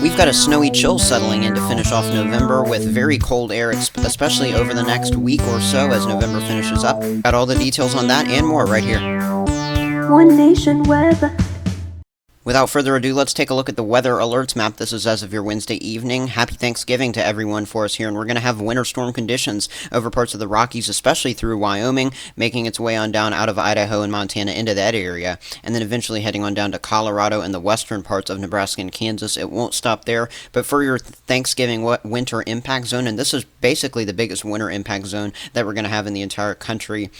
We've got a snowy chill settling in to finish off November with very cold air, especially over the next week or so as November finishes up. Got all the details on that and more right here. One Nation Weather. Without further ado, let's take a look at the weather alerts map. This is as of your Wednesday evening. Happy Thanksgiving to everyone for us here, and we're going to have winter storm conditions over parts of the Rockies, especially through Wyoming, making its way on down out of Idaho and Montana into that area, and then eventually heading on down to Colorado and the western parts of Nebraska and Kansas. It won't stop there, but for your Thanksgiving winter impact zone, and this is basically the biggest winter impact zone that we're going to have in the entire country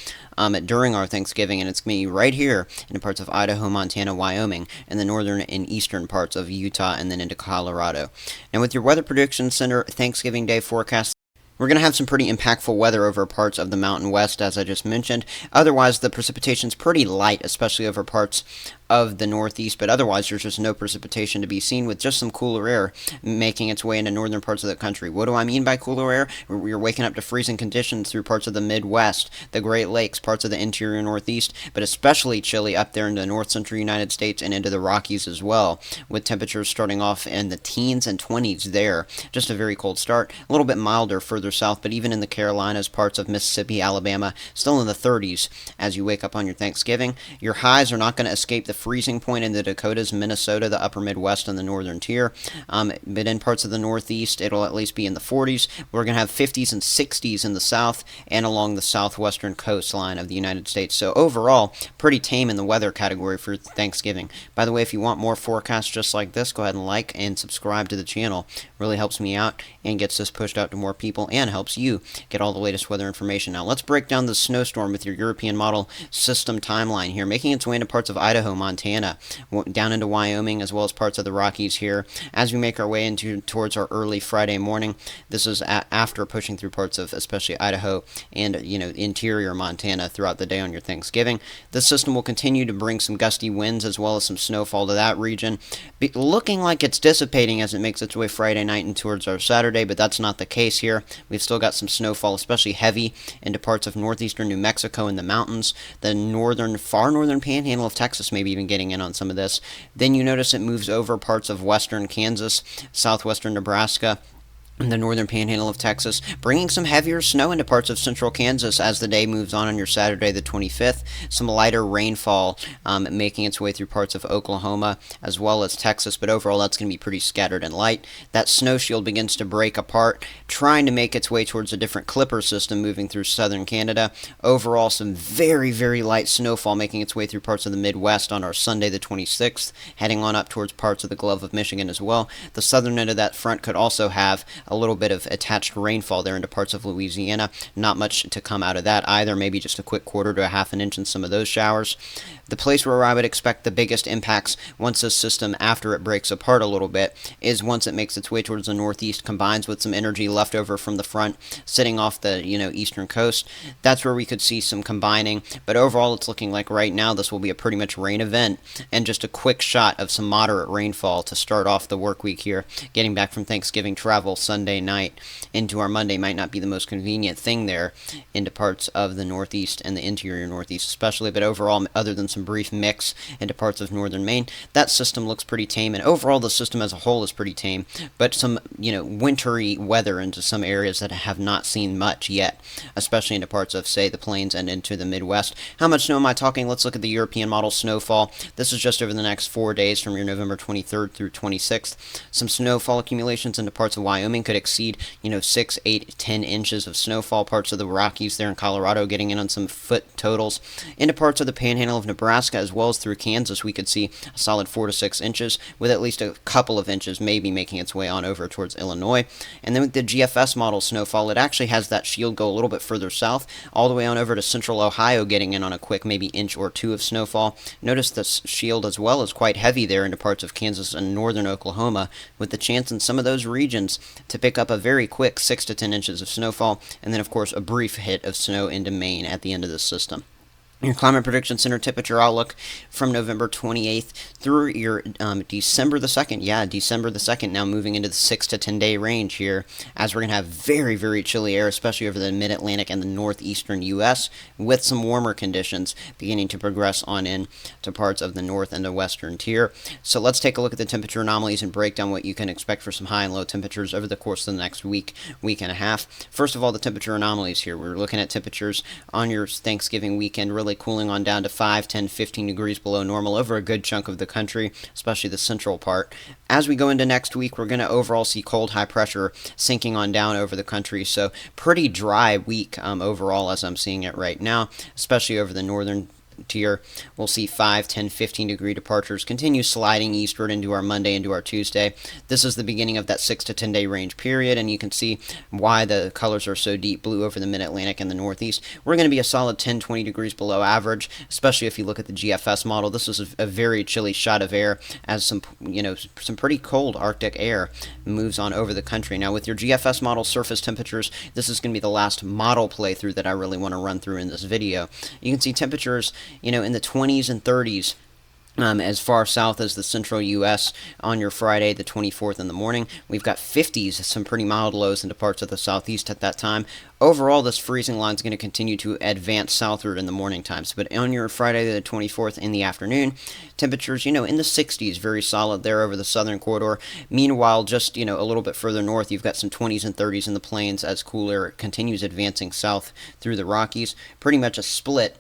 during our Thanksgiving, and it's going to be right here in parts of Idaho, Montana, Wyoming, and the northern and eastern parts of Utah, and then into Colorado. And with your Weather Prediction Center Thanksgiving Day forecast, we're going to have some pretty impactful weather over parts of the Mountain West, as I just mentioned. Otherwise, the precipitation's pretty light, especially over parts of the Northeast, but otherwise there's just no precipitation to be seen, with just some cooler air making its way into northern parts of the country. What do I mean by cooler air? We're waking up to freezing conditions through parts of the Midwest, the Great Lakes, parts of the interior Northeast, but especially chilly up there in the north central United States and into the Rockies as well, with temperatures starting off in the teens and 20s there. Just a very cold start. A little bit milder further south, but even in the Carolinas, parts of Mississippi, Alabama, still in the 30s as you wake up on your Thanksgiving. Your highs are not going to escape the freezing point in the Dakotas, Minnesota, the upper Midwest, and the northern tier. But in parts of the Northeast, it'll at least be in the 40s. We're going to have 50s and 60s in the south and along the southwestern coastline of the United States. So overall, pretty tame in the weather category for Thanksgiving. By the way, if you want more forecasts just like this, go ahead and like and subscribe to the channel. It really helps me out and gets this pushed out to more people and helps you get all the latest weather information. Now let's break down the snowstorm with your European model system timeline here, making its way into parts of Idaho, Montana, down into Wyoming, as well as parts of the Rockies here. As we make our way towards our early Friday morning, this is after pushing through parts of especially Idaho and interior Montana throughout the day on your Thanksgiving. This system will continue to bring some gusty winds as well as some snowfall to that region, looking like it's dissipating as it makes its way Friday night and towards our Saturday, but that's not the case here. We've still got some snowfall, especially heavy into parts of northeastern New Mexico and the mountains, the far northern panhandle of Texas, maybe even getting in on some of this. Then you notice it moves over parts of western Kansas, southwestern Nebraska, in the northern panhandle of Texas, bringing some heavier snow into parts of central Kansas as the day moves on your Saturday the 25th. Some lighter rainfall making its way through parts of Oklahoma as well as Texas, but overall that's going to be pretty scattered and light. That snow shield begins to break apart, trying to make its way towards a different clipper system moving through southern Canada. Overall, some very, very light snowfall making its way through parts of the Midwest on our Sunday the 26th, heading on up towards parts of the Gulf of Michigan as well. The southern end of that front could also have a little bit of attached rainfall there into parts of Louisiana. Not much to come out of that either, maybe just a quick quarter to a half an inch in some of those showers. The place where I would expect the biggest impacts once this system, after it breaks apart a little bit, is once it makes its way towards the northeast, combines with some energy left over from the front sitting off the eastern coast. That's where we could see some combining, but overall it's looking like right now this will be a pretty much rain event and just a quick shot of some moderate rainfall to start off the work week here. Getting back from Thanksgiving travel Sunday night into our Monday might not be the most convenient thing there into parts of the Northeast and the interior Northeast especially, but overall, other than some brief mix into parts of northern Maine, that system looks pretty tame, and overall the system as a whole is pretty tame, but some wintry weather into some areas that have not seen much yet, especially into parts of, say, the plains and into the Midwest. How much snow am I talking? Let's look at the European model snowfall. This is just over the next 4 days from your November 23rd through 26th. Some snowfall accumulations into parts of Wyoming could exceed 6, 8, 10 inches of snowfall. Parts of the Rockies there in Colorado getting in on some foot totals. Into parts of the panhandle of Nebraska as well as through Kansas, we could see a solid 4 to 6 inches, with at least a couple of inches maybe making its way on over towards Illinois. And then with the GFS model snowfall, it actually has that shield go a little bit further south, all the way on over to central Ohio, getting in on a quick maybe inch or two of snowfall. Notice the shield as well is quite heavy there into parts of Kansas and northern Oklahoma, with the chance in some of those regions to pick up a very quick 6 to 10 inches of snowfall, and then of course a brief hit of snow into Maine at the end of the system. Your Climate Prediction Center temperature outlook from November 28th through your December the 2nd. Yeah, December the 2nd, now moving into the 6 to 10 day range here, as we're going to have very, very chilly air, especially over the mid Atlantic and the northeastern U.S., with some warmer conditions beginning to progress on in to parts of the north and the western tier. So let's take a look at the temperature anomalies and break down what you can expect for some high and low temperatures over the course of the next week, week and a half. First of all, the temperature anomalies here. We're looking at temperatures on your Thanksgiving weekend really cooling on down to 5, 10, 15 degrees below normal over a good chunk of the country, especially the central part. As we go into next week, we're going to overall see cold high pressure sinking on down over the country, so pretty dry week overall as I'm seeing it right now, especially over the northern tier. We'll see 5, 10, 15 degree departures continue sliding eastward into our Monday, into our Tuesday. This is the beginning of that 6 to 10 day range period, and you can see why the colors are so deep blue over the mid-Atlantic and the Northeast. We're going to be a solid 10, 20 degrees below average, especially if you look at the GFS model. This is a very chilly shot of air as some pretty cold Arctic air moves on over the country. Now, with your GFS model surface temperatures, this is going to be the last model playthrough that I really want to run through in this video. You can see temperatures in the 20s and 30s as far south as the central U.S. on your Friday, the 24th in the morning. We've got 50s, some pretty mild lows into parts of the southeast at that time. Overall, this freezing line is going to continue to advance southward in the morning times. But on your Friday, the 24th in the afternoon, temperatures, in the 60s, very solid there over the southern corridor. Meanwhile, just, a little bit further north, you've got some 20s and 30s in the plains as cooler continues advancing south through the Rockies. Pretty much a split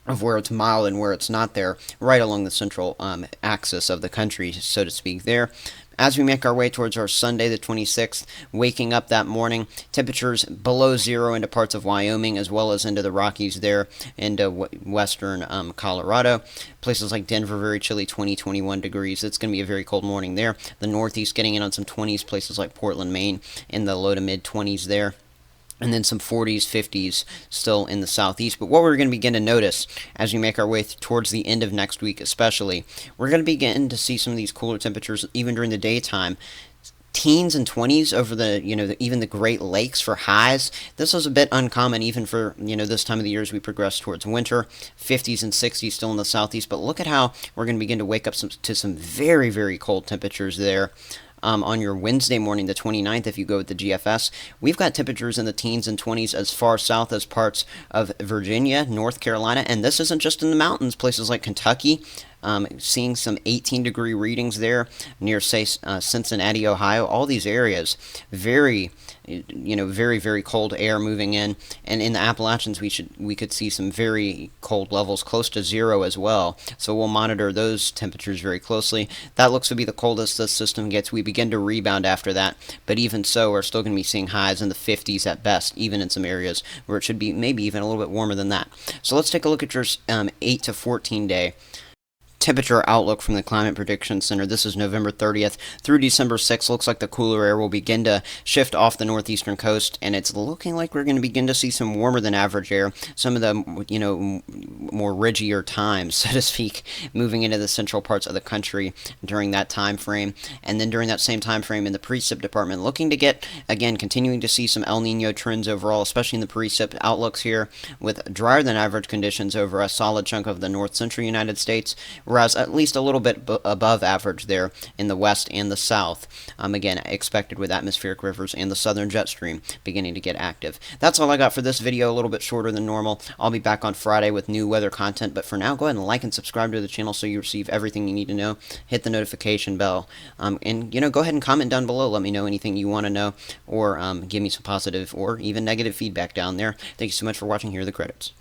of where it's mild and where it's not there, right along the central axis of the country, so to speak, there. As we make our way towards our Sunday, the 26th, waking up that morning, temperatures below zero into parts of Wyoming as well as into the Rockies there, into western Colorado. Places like Denver, very chilly, 20, 21 degrees. It's going to be a very cold morning there. The Northeast getting in on some 20s, places like Portland, Maine, in the low to mid 20s there. And then some 40s, 50s still in the southeast. But what we're going to begin to notice as we make our way towards the end of next week especially, we're going to begin to see some of these cooler temperatures even during the daytime. Teens and 20s over even the Great Lakes for highs. This was a bit uncommon even for, this time of the year as we progress towards winter. 50s and 60s still in the southeast. But look at how we're going to begin to wake up to some very, very cold temperatures there. On your Wednesday morning, the 29th, if you go with the GFS, we've got temperatures in the teens and 20s as far south as parts of Virginia, North Carolina, and this isn't just in the mountains, places like Kentucky, seeing some 18-degree readings there near, say, Cincinnati, Ohio. All these areas, very, very, very cold air moving in. And in the Appalachians, we could see some very cold levels close to zero as well. So we'll monitor those temperatures very closely. That looks to be the coldest this system gets. We begin to rebound after that. But even so, we're still going to be seeing highs in the 50s at best, even in some areas where it should be maybe even a little bit warmer than that. So let's take a look at your 8 to 14 day temperature outlook from the Climate Prediction Center. This is November 30th through December 6th. Looks like the cooler air will begin to shift off the northeastern coast, and it's looking like we're going to begin to see some warmer than average air. Some of the, more ridgier times, so to speak, moving into the central parts of the country during that time frame. And then during that same time frame in the precip department, looking to get, again, continuing to see some El Nino trends overall, especially in the precip outlooks here, with drier than average conditions over a solid chunk of the north central United States, whereas at least a little bit above average there in the west and the south. Again, expected with atmospheric rivers and the southern jet stream beginning to get active. That's all I got for this video, a little bit shorter than normal. I'll be back on Friday with new weather content, but for now, go ahead and like and subscribe to the channel so you receive everything you need to know. Hit the notification bell, and go ahead and comment down below. Let me know anything you want to know, or give me some positive or even negative feedback down there. Thank you so much for watching. Here are the credits.